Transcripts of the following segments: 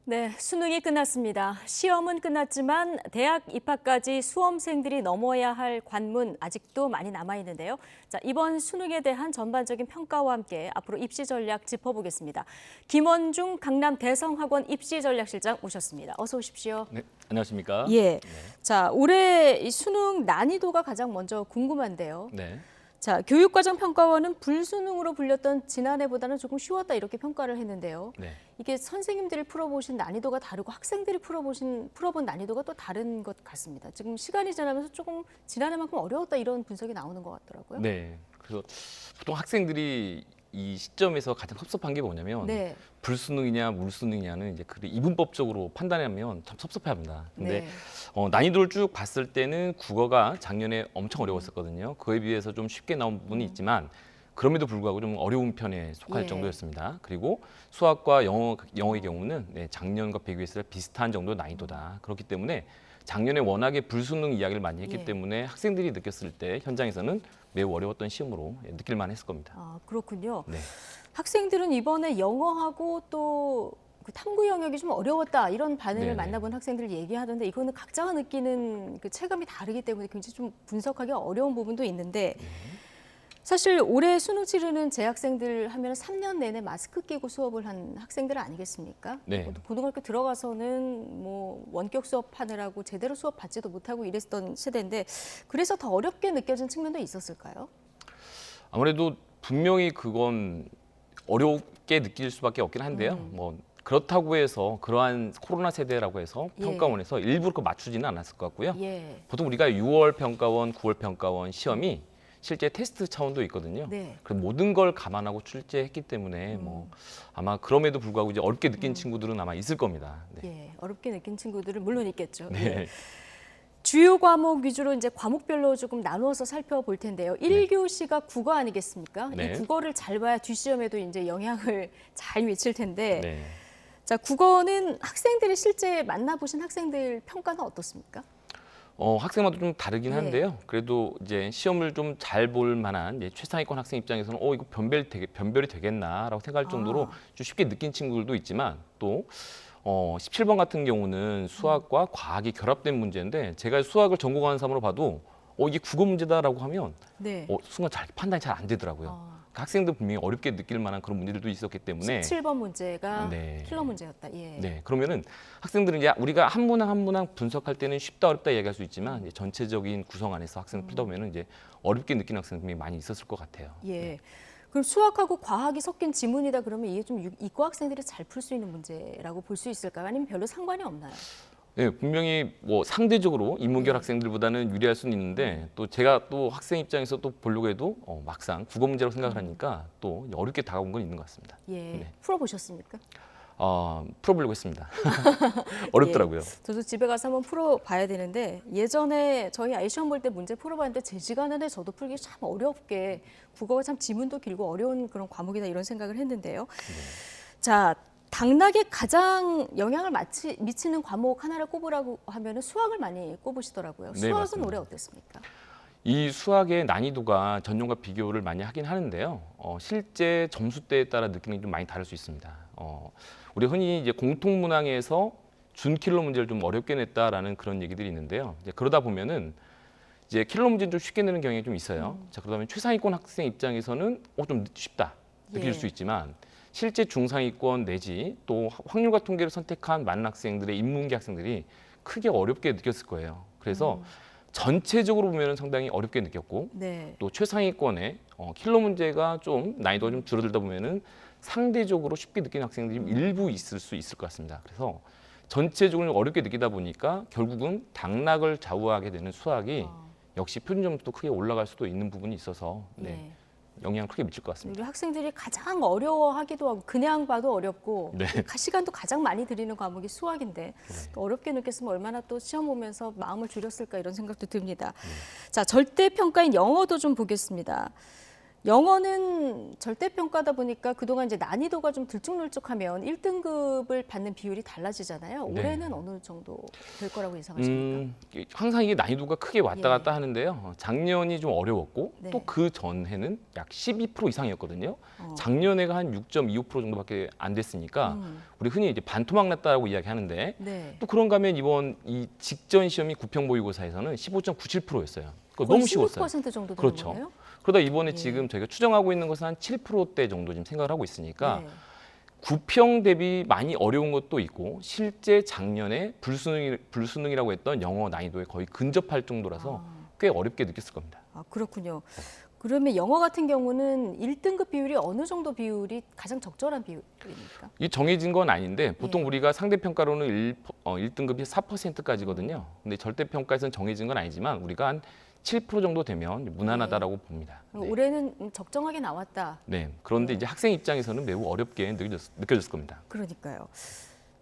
네, 수능이 끝났습니다. 시험은 끝났지만 대학 입학까지 수험생들이 넘어야 할 관문 아직도 많이 남아 있는데요. 자, 이번 수능에 대한 전반적인 평가와 함께 앞으로 입시 전략 짚어보겠습니다. 김원중 강남 대성학원 입시 전략실장 오셨습니다. 어서 오십시오. 네, 안녕하십니까? 예. 네. 자, 올해 이 수능 난이도가 가장 먼저 궁금한데요. 네. 자, 교육과정평가원은 불수능으로 불렸던 지난해보다는 조금 쉬웠다 이렇게 평가를 했는데요. 네. 이게 선생님들이 풀어보신 난이도가 다르고 학생들이 풀어본 난이도가 또 다른 것 같습니다. 지금 시간이 지나면서 조금 지난해만큼 어려웠다 이런 분석이 나오는 것 같더라고요. 네. 그래서 보통 학생들이 이 시점에서 가장 섭섭한 게 뭐냐면 네. 불수능이냐 물수능이냐는 이제 그 이분법적으로 판단하면 참 섭섭해합니다. 근데 네. 난이도를 쭉 봤을 때는 국어가 작년에 엄청 어려웠었거든요. 그에 비해서 좀 쉽게 나온 부분이 있지만 그럼에도 불구하고 좀 어려운 편에 속할 예. 정도였습니다. 그리고 수학과 영어의 경우는 작년과 비교했을 때 비슷한 정도의 난이도다. 그렇기 때문에 작년에 워낙에 불수능 이야기를 많이 했기 예. 때문에 학생들이 느꼈을 때 현장에서는 매우 어려웠던 시험으로 느낄만 했을 겁니다. 아, 그렇군요. 네. 학생들은 이번에 영어하고 또 그 탐구 영역이 좀 어려웠다 이런 반응을 네네. 만나본 학생들 얘기하던데 이거는 각자가 느끼는 그 체감이 다르기 때문에 굉장히 좀 분석하기 어려운 부분도 있는데 사실 올해 수능 치르는 재학생들 하면 3년 내내 마스크 끼고 수업을 한 학생들 아니겠습니까? 네. 고등학교 들어가서는 뭐 원격 수업 하느라고 제대로 수업 받지도 못하고 이랬던 세대인데 그래서 더 어렵게 느껴진 측면도 있었을까요? 아무래도 분명히 그건 어렵게 느낄 수밖에 없긴 한데요. 뭐 그렇다고 해서 그러한 코로나 세대라고 해서 예. 평가원에서 일부러 그거 맞추지는 않았을 것 같고요. 예. 보통 우리가 6월 평가원, 9월 평가원 시험이 실제 테스트 차원도 있거든요. 네. 그 모든 걸 감안하고 출제했기 때문에 뭐 아마 그럼에도 불구하고 이제 어렵게 느낀 친구들은 아마 있을 겁니다. 네. 예. 어렵게 느낀 친구들은 물론 있겠죠. 네. 예. 주요 과목 위주로 이제 과목별로 조금 나누어서 살펴볼 텐데요. 1교시가 국어 아니겠습니까? 네. 이 국어를 잘 봐야 뒷시험에도 이제 영향을 잘 미칠 텐데. 네. 자, 국어는 학생들이 실제 만나보신 학생들 평가는 어떻습니까? 학생마다 좀 다르긴 네. 한데요. 그래도 이제 시험을 좀 잘 볼 만한 이제 최상위권 학생 입장에서는 이거 변별이 되겠나라고 생각할 정도로 좀 쉽게 느낀 친구들도 있지만 또 17번 같은 경우는 수학과 과학이 결합된 문제인데 제가 수학을 전공하는 사람으로 봐도 이게 국어 문제다라고 하면 네. 순간 판단이 잘 안 되더라고요. 학생들 분명히 어렵게 느낄 만한 그런 문제들도 있었기 때문에 17번 문제가 네. 킬러 문제였다. 예. 네, 그러면은 학생들은 이제 우리가 한 문항 한 문항 분석할 때는 쉽다 어렵다 얘기할 수 있지만 이제 전체적인 구성 안에서 학생을 풀다 보면은 이제 어렵게 느끼는 학생들이 많이 있었을 것 같아요. 예. 그럼 수학하고 과학이 섞인 지문이다 그러면 이게 좀 이과 학생들이 잘 풀 수 있는 문제라고 볼 수 있을까요? 아니면 별로 상관이 없나요? 네, 분명히 뭐 상대적으로 인문계열 학생들보다는 유리할 수는 있는데 또 제가 또 학생 입장에서 또 보려고 해도 막상 국어 문제라고 생각을 하니까 또 어렵게 다가온 건 있는 것 같습니다. 예. 네. 풀어보셨습니까? 풀어보려고 했습니다. 어렵더라고요. 예. 저도 집에 가서 한번 풀어봐야 되는데 예전에 저희 아이 시험 볼 때 문제 풀어봤는데 제 시간에 저도 풀기 참 어렵게 국어가 참 지문도 길고 어려운 그런 과목이다 이런 생각을 했는데요. 자, 당락에 가장 영향을 미치는 과목 하나를 꼽으라고 하면 수학을 많이 꼽으시더라고요. 네, 수학은 맞습니다. 올해 어땠습니까? 이 수학의 난이도가 전년과 비교를 많이 하긴 하는데요. 실제 점수대에 따라 느낌이 좀 많이 다를 수 있습니다. 우리 흔히 이제 공통문항에서 준킬러 문제를 좀 어렵게 냈다라는 그런 얘기들이 있는데요. 이제 그러다 보면은 이제 킬러 문제는 좀 쉽게 내는 경향이 좀 있어요. 자, 그러면 최상위권 학생 입장에서는 좀 쉽다 느낄 예. 수 있지만 실제 중상위권 내지 또 확률과 통계를 선택한 많은 학생들의 인문계 학생들이 크게 어렵게 느꼈을 거예요. 그래서 전체적으로 보면 상당히 어렵게 느꼈고 네. 또 최상위권의 킬러 문제가 좀 난이도가 좀 줄어들다 보면은 상대적으로 쉽게 느끼는 학생들이 일부 있을 수 있을 것 같습니다. 그래서 전체적으로 어렵게 느끼다 보니까 결국은 당락을 좌우하게 되는 수학이 역시 표준점수도 크게 올라갈 수도 있는 부분이 있어서 예. 영향을 크게 미칠 것 같습니다. 우리 학생들이 가장 어려워하기도 하고 그냥 봐도 어렵고 네. 시간도 가장 많이 들이는 과목이 수학인데 또 어렵게 느꼈으면 얼마나 또 시험 보면서 마음을 졸였을까 이런 생각도 듭니다. 자, 절대 평가인 영어도 좀 보겠습니다. 영어는 절대평가다 보니까 그동안 이제 난이도가 좀 들쭉날쭉하면 1등급을 받는 비율이 달라지잖아요. 네. 올해는 어느 정도 될 거라고 예상하십니까? 항상 이게 난이도가 크게 왔다 예. 갔다 하는데요. 작년이 좀 어려웠고 네. 또 그 전해는 약 12% 이상이었거든요. 어. 작년에가 한 6.25% 정도밖에 안 됐으니까 우리 흔히 이제 반토막 났다고 이야기하는데 네. 또 그런가 하면 이번 이 직전 시험이 구평모의고사에서는 15.97%였어요. 그러니까 거의 너무 쉬웠어요. 16% 정도 되는 그렇죠. 거네요. 그러다 이번에 예. 지금 저희가 추정하고 있는 것은 한 7%대 정도 지금 생각을 하고 있으니까 네. 구평 대비 많이 어려운 것도 있고 실제 작년에 불수능이라고 했던 영어 난이도에 거의 근접할 정도라서 꽤 어렵게 느꼈을 겁니다. 그렇군요. 그러면 영어 같은 경우는 1등급 비율이 어느 정도 비율이 가장 적절한 비율입니까? 이 정해진 건 아닌데 보통 예. 우리가 상대평가로는 1등급이 4%까지거든요. 근데 절대평가에서는 정해진 건 아니지만 우리가 한 7% 정도 되면 무난하다라고 봅니다. 네. 올해는 적정하게 나왔다. 네. 그런데 네. 이제 학생 입장에서는 매우 어렵게 느껴졌을 겁니다. 그러니까요.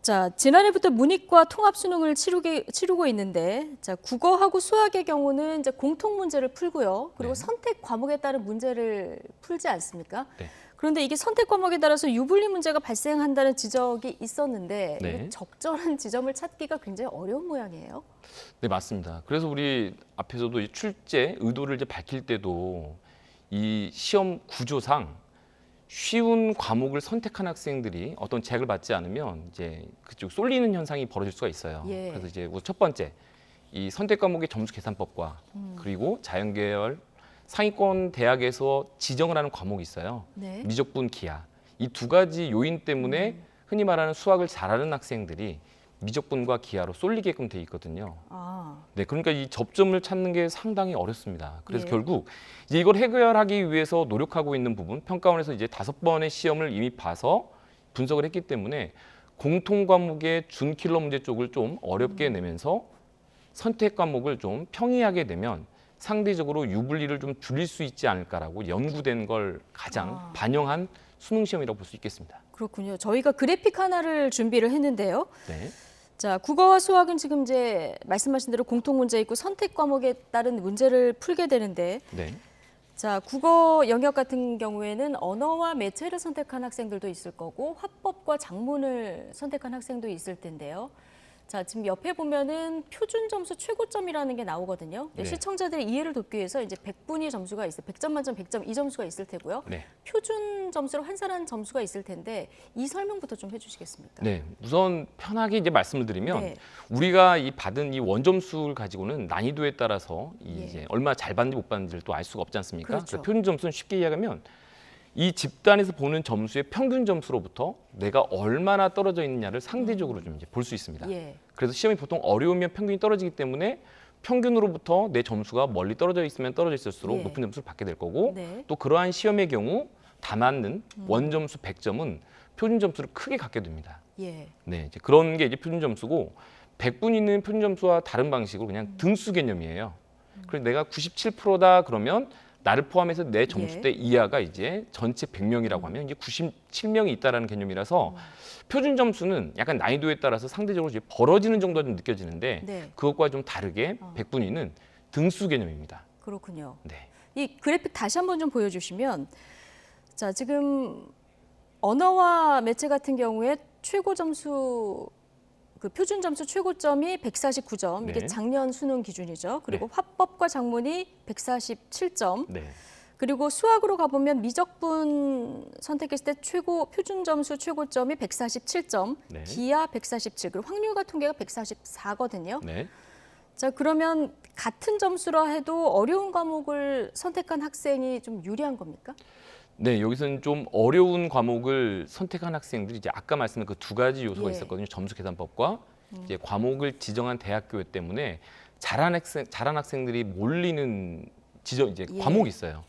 자, 지난해부터 문이과 통합 수능을 치르고 있는데, 자, 국어하고 수학의 경우는 이제 공통 문제를 풀고요. 그리고 네. 선택 과목에 따른 문제를 풀지 않습니까? 네. 그런데 이게 선택 과목에 따라서 유불리 문제가 발생한다는 지적이 있었는데 네. 이게 적절한 지점을 찾기가 굉장히 어려운 모양이에요. 네, 맞습니다. 그래서 우리 앞에서도 이 출제 의도를 이제 밝힐 때도 이 시험 구조상 쉬운 과목을 선택한 학생들이 어떤 제약을 받지 않으면 이제 그쪽 쏠리는 현상이 벌어질 수가 있어요. 예. 그래서 이제 우선 첫 번째 이 선택 과목의 점수 계산법과 그리고 자연계열 상위권 대학에서 지정을 하는 과목이 있어요. 네. 미적분 기하 이 두 가지 요인 때문에 흔히 말하는 수학을 잘하는 학생들이 미적분과 기하로 쏠리게끔 돼 있거든요. 네, 그러니까 이 접점을 찾는 게 상당히 어렵습니다. 그래서 예. 결국 이제 이걸 해결하기 위해서 노력하고 있는 부분, 평가원에서 이제 5번의 시험을 이미 봐서 분석을 했기 때문에 공통 과목의 준킬러 문제 쪽을 좀 어렵게 내면서 선택 과목을 좀 평이하게 내면 상대적으로 유불리를 좀 줄일 수 있지 않을까라고 연구된 걸 가장 반영한 수능 시험이라고 볼 수 있겠습니다. 그렇군요. 저희가 그래픽 하나를 준비를 했는데요. 네. 자, 국어와 수학은 지금 이제 말씀하신 대로 공통 문제 있고 선택 과목에 따른 문제를 풀게 되는데, 네. 자, 국어 영역 같은 경우에는 언어와 매체를 선택한 학생들도 있을 거고 화법과 작문을 선택한 학생도 있을 텐데요. 자, 지금 옆에 보면은 표준 점수 최고점이라는 게 나오거든요. 네. 시청자들의 이해를 돕기 위해서 이제 100분위 점수가 있어요. 100점 만점 100점 이 점수가 있을 테고요. 네. 표준 점수로 환산한 점수가 있을 텐데 이 설명부터 좀 해주시겠습니까? 네, 우선 편하게 이제 말씀을 드리면 네. 우리가 이 받은 이 원점수를 가지고는 난이도에 따라서 예. 이제 얼마 잘 받는지 못 받는지를 또 알 수가 없지 않습니까? 그렇죠. 그래서 표준 점수는 쉽게 이야기하면 이 집단에서 보는 점수의 평균 점수로부터 내가 얼마나 떨어져 있느냐를 상대적으로 좀 이제 볼 수 있습니다. 예. 그래서 시험이 보통 어려우면 평균이 떨어지기 때문에 평균으로부터 내 점수가 멀리 떨어져 있으면 떨어져 있을수록 예. 높은 점수를 받게 될 거고 네. 또 그러한 시험의 경우 다 맞는 원점수 100점은 표준 점수를 크게 갖게 됩니다. 예. 네, 이제 그런 게 이제 표준 점수고 100분 있는 표준 점수와 다른 방식으로 그냥 등수 개념이에요. 그래서 내가 97%다 그러면 나를 포함해서 내 점수대 이하가 이제 전체 100명이라고 하면 이제 97명이 있다라는 개념이라서 표준 점수는 약간 난이도에 따라서 상대적으로 이제 벌어지는 정도가 좀 느껴지는데 네. 그것과 좀 다르게 100분위는 등수 개념입니다. 그렇군요. 네. 이 그래픽 다시 한번 좀 보여주시면, 자, 지금 언어와 매체 같은 경우에 최고 점수, 그 표준 점수 최고점이 149점, 이게 네. 작년 수능 기준이죠. 그리고 네. 화법과 작문이 147점. 네. 그리고 수학으로 가보면 미적분 선택했을 때 최고 표준 점수 최고점이 147점, 네. 기하 147, 그리고 확률과 통계가 144거든요. 네. 자, 그러면 같은 점수라 해도 어려운 과목을 선택한 학생이 좀 유리한 겁니까? 네, 여기서는 좀 어려운 과목을 선택한 학생들이 이제 아까 말씀드린 그 두 가지 요소가 예. 있었거든요. 점수 계산법과 이제 과목을 지정한 대학교 때문에 잘한 학생들이 몰리는 이제 예. 과목이 있어요.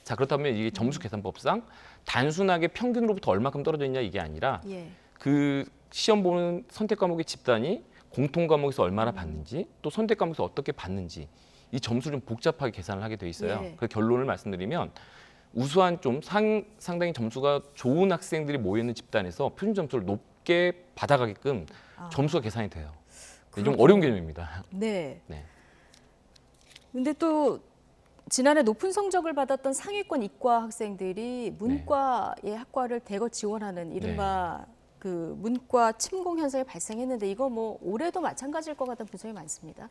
자, 그렇다면 이게 점수 계산법상 단순하게 평균으로부터 얼마큼 떨어져 있냐 이게 아니라 예. 그 시험 보는 선택 과목의 집단이 공통 과목에서 얼마나 받는지 또 선택 과목에서 어떻게 받는지 이 점수를 좀 복잡하게 계산을 하게 돼 있어요. 예. 그 결론을 말씀드리면 우수한 좀 상당히 점수가 좋은 학생들이 모여 있는 집단에서 표준 점수를 높게 받아가게끔 점수가 계산이 돼요. 이게 좀 그렇군요. 어려운 개념입니다. 네. 네. 근데 또 지난해 높은 성적을 받았던 상위권 이과 학생들이 문과의 학과를 대거 지원하는 이른바 그 문과 침공 현상이 발생했는데 이거 뭐 올해도 마찬가지일 것 같다는 분석이 많습니다.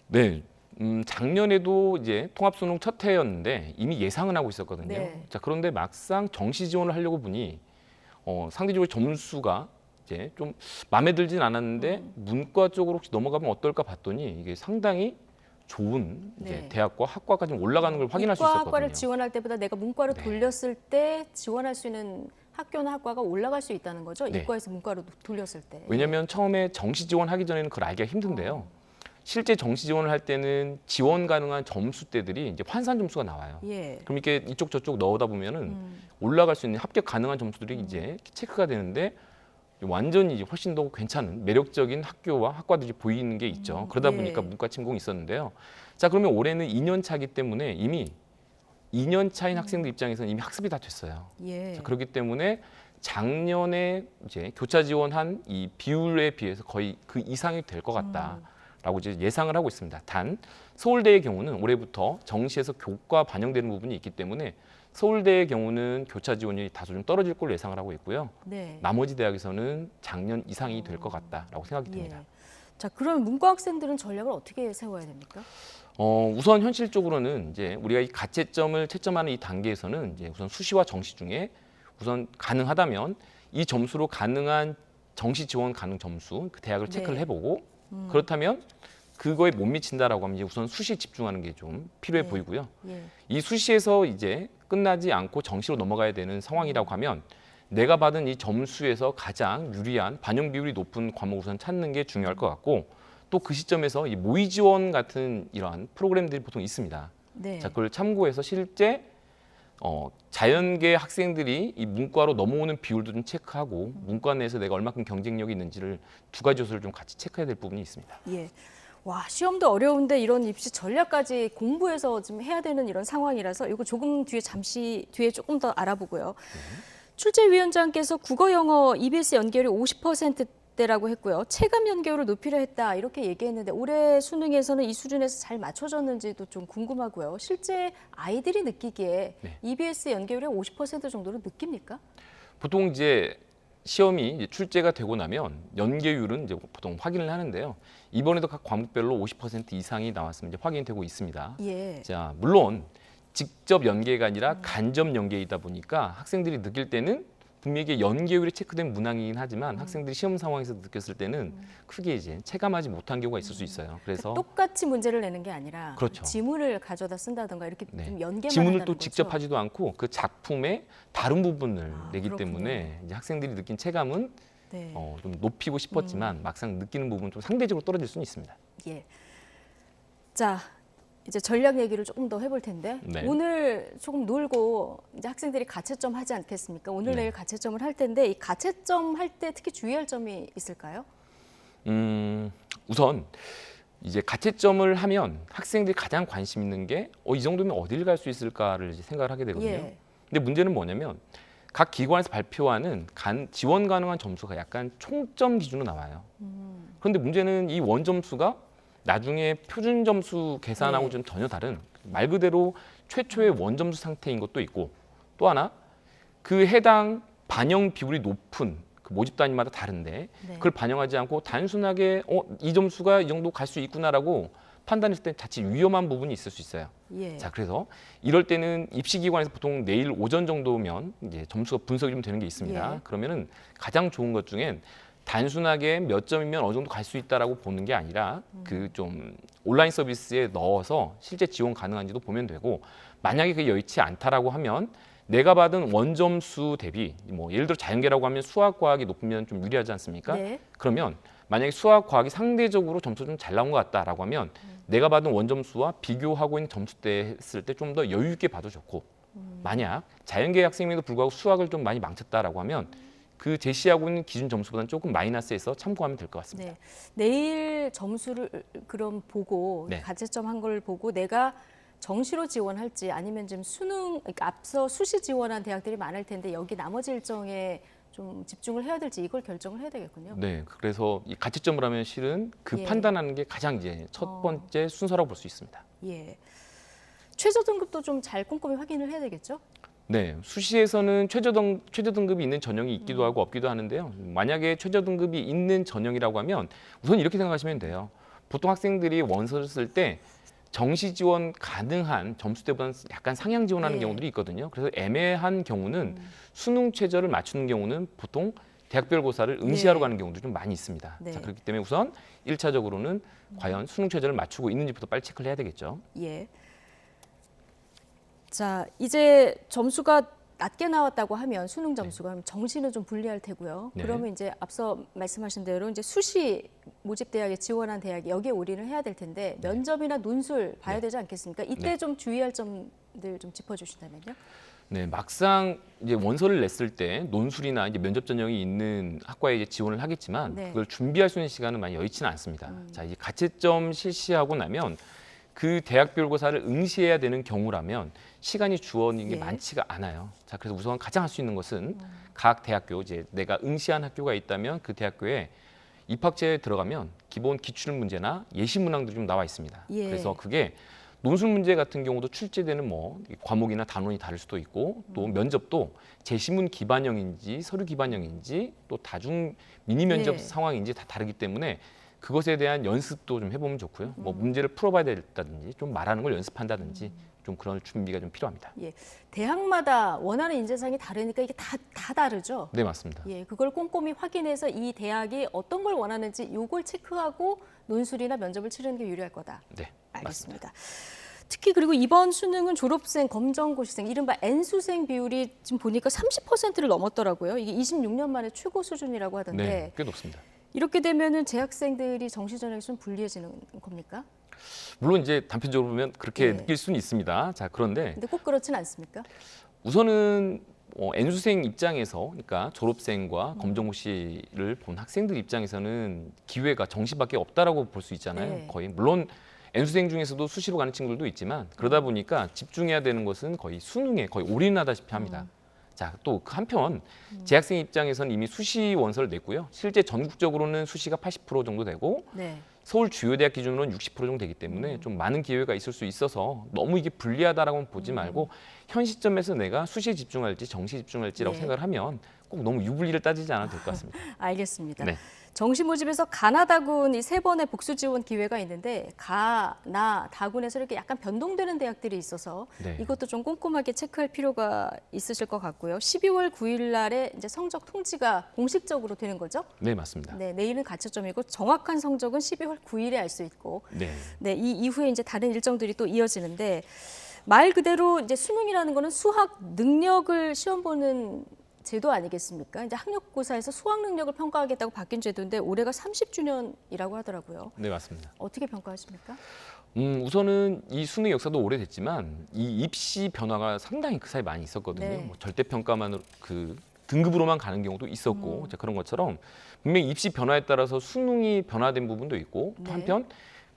네. 작년에도 이제 통합수능 첫 해였는데 이미 예상은 하고 있었거든요. 네. 자, 그런데 막상 정시 지원을 하려고 보니 상대적으로 점수가 이제 좀 마음에 들진 않았는데 문과 쪽으로 혹시 넘어가면 어떨까 봤더니 이게 상당히 좋은 이제 네. 대학과 학과까지 올라가는 걸 확인할 수 이과 있었거든요. 학과를 지원할 때보다 내가 문과로 네. 돌렸을 때 지원할 수 있는 학교나 학과가 올라갈 수 있다는 거죠. 네. 이과에서 문과로 돌렸을 때. 왜냐하면 처음에 정시 지원하기 전에는 그걸 알기가 힘든데요. 실제 정시 지원을 할 때는 지원 가능한 점수대들이 이제 환산 점수가 나와요. 예. 그럼 이렇게 이쪽 저쪽 넣어다 보면은 올라갈 수 있는 합격 가능한 점수들이 이제 체크가 되는데 완전히 이제 훨씬 더 괜찮은 매력적인 학교와 학과들이 보이는 게 있죠. 그러다 예. 보니까 문과 침공이 있었는데요. 자, 그러면 올해는 2년 차기 때문에 이미 2년 차인 학생들 입장에서는 이미 학습이 다 됐어요. 예. 자, 그렇기 때문에 작년에 이제 교차 지원한 이 비율에 비해서 거의 그 이상이 될 것 같다라고 이제 예상을 하고 있습니다. 단 서울대의 경우는 올해부터 정시에서 교과 반영되는 부분이 있기 때문에 서울대의 경우는 교차 지원율이 다소 좀 떨어질 걸로 예상을 하고 있고요. 네. 나머지 대학에서는 작년 이상이 될 것 같다라고 생각이 듭니다. 예. 자, 그럼 문과 학생들은 전략을 어떻게 세워야 됩니까? 우선 현실적으로는 이제 우리가 이 가채점을 채점하는 이 단계에서는 이제 우선 수시와 정시 중에 우선 가능하다면 이 점수로 가능한 정시 지원 가능 점수 그 대학을 체크를 네. 해보고 그렇다면 그거에 못 미친다라고 하면 이제 우선 수시 집중하는 게 좀 필요해 네. 보이고요. 예. 이 수시에서 이제 끝나지 않고 정시로 넘어가야 되는 상황이라고 하면 내가 받은 이 점수에서 가장 유리한 반영 비율이 높은 과목을 우선 찾는 게 중요할 것 같고 또 그 시점에서 이 모의 지원 같은 이러한 프로그램들이 보통 있습니다. 네. 자, 그걸 참고해서 실제 자연계 학생들이 이 문과로 넘어오는 비율도 좀 체크하고 문과 내에서 내가 얼마큼 경쟁력이 있는지를 두 가지 요소를 좀 같이 체크해야 될 부분이 있습니다. 예. 와, 시험도 어려운데 이런 입시 전략까지 공부해서 지금 해야 되는 이런 상황이라서 이거 조금 잠시 뒤에 조금 더 알아보고요. 출제위원장께서 국어 영어 EBS 연계율이 50%대라고 했고요. 체감 연계율을 높이려 했다 이렇게 얘기했는데 올해 수능에서는 이 수준에서 잘 맞춰졌는지도 좀 궁금하고요. 실제 아이들이 느끼기에 네. EBS 연계율의 50% 정도로 느낍니까? 보통 이제 시험이 이제 출제가 되고 나면 연계율은 이제 보통 확인을 하는데요. 이번에도 각 과목별로 50% 이상이 나왔으면 이제 확인이 되고 있습니다. 예. 자, 물론 직접 연계가 아니라 간접 연계이다 보니까 학생들이 느낄 때는 분명히 연계율이 체크된 문항이긴 하지만 학생들이 시험 상황에서 느꼈을 때는 크게 이제 체감하지 못한 경우가 있을 수 있어요. 그래서 똑같이 문제를 내는 게 아니라 그렇죠. 지문을 가져다 쓴다든가 이렇게 네. 좀 연계만 지문을 한다는 또 거죠. 직접 하지도 않고 그 작품의 다른 부분을 내기 그렇군요. 때문에 이제 학생들이 느낀 체감은 네. 좀 높이고 싶었지만 막상 느끼는 부분은 좀 상대적으로 떨어질 수는 있습니다. 예. 자, 이제 전략 얘기를 조금 더 해볼 텐데 네. 오늘 조금 놀고 이제 학생들이 가채점 하지 않겠습니까? 오늘 네. 내일 가채점을 할 텐데 이 가채점 할 때 특히 주의할 점이 있을까요? 우선 이제 가채점을 하면 학생들이 가장 관심 있는 게 이 정도면 어디를 갈 수 있을까를 이제 생각을 하게 되거든요. 예. 근데 문제는 뭐냐면 각 기관에서 발표하는 지원 가능한 점수가 약간 총점 기준으로 나와요. 그런데 문제는 이 원점수가 나중에 표준 점수 계산하고 네. 좀 전혀 다른 말 그대로 최초의 원점수 상태인 것도 있고 또 하나 그 해당 반영 비율이 높은 그 모집 단위마다 다른데 네. 그걸 반영하지 않고 단순하게 이 점수가 이 정도 갈 수 있구나라고 판단했을 때 자칫 위험한 부분이 있을 수 있어요. 예. 자, 그래서 이럴 때는 입시기관에서 보통 내일 오전 정도면 이제 점수가 분석이 좀 되는 게 있습니다. 예. 그러면은 가장 좋은 것 중엔 단순하게 몇 점이면 어느 정도 갈 수 있다라고 보는 게 아니라 그 좀 온라인 서비스에 넣어서 실제 지원 가능한지도 보면 되고 만약에 그게 여의치 않다라고 하면 내가 받은 원점수 대비 뭐 예를 들어 자연계라고 하면 수학 과학이 높으면 좀 유리하지 않습니까? 네. 그러면 만약에 수학 과학이 상대적으로 점수 좀 잘 나온 것 같다라고 하면 내가 받은 원점수와 비교하고 있는 점수대 했을 때 좀 더 여유 있게 봐도 좋고 만약 자연계 학생임에도 불구하고 수학을 좀 많이 망쳤다라고 하면 그 제시하고 있는 기준 점수보다는 조금 마이너스해서 참고하면 될 것 같습니다. 네. 내일 점수를 그럼 보고 네. 가채점 한 걸 보고 내가 정시로 지원할지 아니면 지금 그러니까 앞서 수시 지원한 대학들이 많을 텐데 여기 나머지 일정에 좀 집중을 해야 될지 이걸 결정을 해야 되겠군요. 네, 그래서 이 가채점을 하면 실은 그 예. 판단하는 게 가장 이제 첫 번째 순서라고 볼 수 있습니다. 예. 최저 등급도 좀 잘 꼼꼼히 확인을 해야 되겠죠? 네, 수시에서는 최저 등급이 있는 전형이 있기도 하고 없기도 하는데요. 만약에 최저 등급이 있는 전형이라고 하면 우선 이렇게 생각하시면 돼요. 보통 학생들이 원서를 쓸 때 정시 지원 가능한 점수대보다는 약간 상향 지원하는 예. 경우들이 있거든요. 그래서 애매한 경우는 수능 최저를 맞추는 경우는 보통 대학별 고사를 응시하러 네. 가는 경우도 좀 많이 있습니다. 네. 자, 그렇기 때문에 우선 1차적으로는 과연 수능 최저를 맞추고 있는지부터 빨리 체크를 해야 되겠죠. 예. 자, 이제 점수가 낮게 나왔다고 하면 수능 점수가 그럼 정시는 좀 불리할 테고요. 네. 그러면 이제 앞서 말씀하신 대로 이제 수시 모집 대학에 지원한 대학이 여기에 올인을 해야 될 텐데 면접이나 논술 봐야 되지 않겠습니까? 이때 네. 좀 주의할 점들 좀 짚어주신다면요. 네, 막상 이제 원서를 냈을 때 논술이나 이제 면접 전형이 있는 학과에 이제 지원을 하겠지만 네. 그걸 준비할 수 있는 시간은 많이 여의치는 않습니다. 자, 이제 가채점 실시하고 나면 그 대학별 고사를 응시해야 되는 경우라면 시간이 주어진 게 예. 많지가 않아요. 자, 그래서 우선 가장 할 수 있는 것은 각 대학교 이제 내가 응시한 학교가 있다면 그 대학교에 입학처에 들어가면 기본 기출 문제나 예시 문항들이 좀 나와 있습니다. 예. 그래서 그게 논술 문제 같은 경우도 출제되는 뭐 과목이나 단원이 다를 수도 있고 또 면접도 제시문 기반형인지 서류 기반형인지 또 다중 미니 면접 예. 상황인지 다 다르기 때문에 그것에 대한 연습도 좀 해보면 좋고요. 뭐 문제를 풀어봐야 된다든지 좀 말하는 걸 연습한다든지 좀 그런 준비가 좀 필요합니다. 예. 대학마다 원하는 인재상이 다르니까 이게 다 다르죠. 네, 맞습니다. 예, 그걸 꼼꼼히 확인해서 이 대학이 어떤 걸 원하는지 요걸 체크하고 논술이나 면접을 치르는 게 유리할 거다. 네, 맞습니다. 알겠습니다. 특히 그리고 이번 수능은 졸업생, 검정고시생, 이른바 N수생 비율이 지금 보니까 30%를 넘었더라고요. 이게 26년 만에 최고 수준이라고 하던데 네, 꽤 높습니다. 이렇게 되면은 재학생들이 정시 전형이 좀 불리해지는 겁니까? 물론 이제 단편적으로 보면 그렇게 예. 느낄 수는 있습니다. 자, 그런데 근데 꼭 그렇진 않습니까? 우선은 N수생 입장에서, 그러니까 졸업생과 검정고시를 본 학생들 입장에서는 기회가 정시밖에 없다라고 볼 수 있잖아요. 네. 거의 물론 N수생 중에서도 수시로 가는 친구들도 있지만 그러다 보니까 집중해야 되는 것은 거의 수능에 거의 올인하다시피 합니다. 자, 또 한편 재학생 입장에서는 이미 수시 원서를 냈고요. 실제 전국적으로는 수시가 80% 정도 되고 네. 서울 주요 대학 기준으로는 60% 정도 되기 때문에 좀 많은 기회가 있을 수 있어서 너무 이게 불리하다라고는 보지 말고 현 시점에서 내가 수시에 집중할지 정시에 집중할지라고 네. 생각을 하면 꼭 너무 유불리를 따지지 않아도 될 것 같습니다. 알겠습니다. 네. 정시 모집에서 가나다군 이 3번의 복수 지원 기회가 있는데 가, 나, 다군에서 이렇게 약간 변동되는 대학들이 있어서 네. 이것도 좀 꼼꼼하게 체크할 필요가 있으실 것 같고요. 12월 9일 날에 이제 성적 통지가 공식적으로 되는 거죠? 네, 맞습니다. 네, 내일은 가채점이고 정확한 성적은 12월 9일에 알 수 있고 네. 네, 이 이후에 이제 다른 일정들이 또 이어지는데 말 그대로 이제 수능이라는 거는 수학 능력을 시험 보는 제도 아니겠습니까? 이제 학력고사에서 수학 능력을 평가하겠다고 바뀐 제도인데 올해가 30주년이라고 하더라고요. 네, 맞습니다. 어떻게 평가하십니까? 우선은 이 수능 역사도 오래됐지만 이 입시 변화가 상당히 그 사이 많이 있었거든요. 네. 뭐 절대 평가만으로 그 등급으로만 가는 경우도 있었고 자, 그런 것처럼 분명히 입시 변화에 따라서 수능이 변화된 부분도 있고 또 네. 한편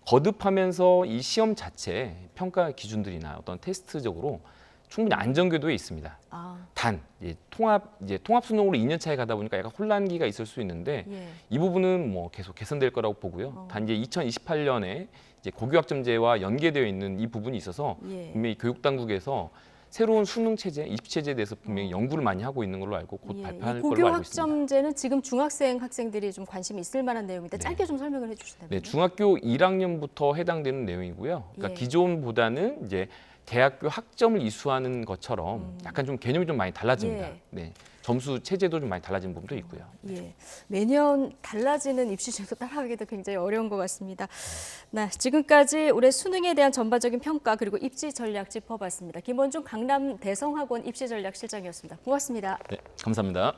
거듭하면서 이 시험 자체 평가 기준들이나 어떤 테스트적으로 충분히 안정궤도에 있습니다. 아, 단 이제 통합 수능으로 2년 차에 가다 보니까 약간 혼란기가 있을 수 있는데 예. 이 부분은 뭐 계속 개선될 거라고 보고요. 단 이제 2028년에 이제 고교학점제와 연계되어 있는 이 부분이 있어서 예. 분명히 교육 당국에서 새로운 수능 체제, 입시 체제에 대해서 분명히 연구를 많이 하고 있는 걸로 알고 곧 예. 발표할 이 걸로 고교 알고 있습니다. 학점제는 지금 중학생 학생들이 좀 관심이 있을 만한 내용인데 짧게 좀 설명을 해주신다면요. 네, 중학교 1학년부터 해당되는 내용이고요. 그러니까 예. 기존보다는 이제 대학교 학점을 이수하는 것처럼 약간 좀 개념이 좀 많이 달라집니다. 예. 네, 점수 체제도 좀 많이 달라진 부분도 있고요. 예, 매년 달라지는 입시 제도 따라가기도 굉장히 어려운 것 같습니다. 네, 지금까지 올해 수능에 대한 전반적인 평가 그리고 입시 전략 짚어봤습니다. 김원중 강남 대성학원 입시 전략 실장이었습니다. 고맙습니다. 네, 감사합니다.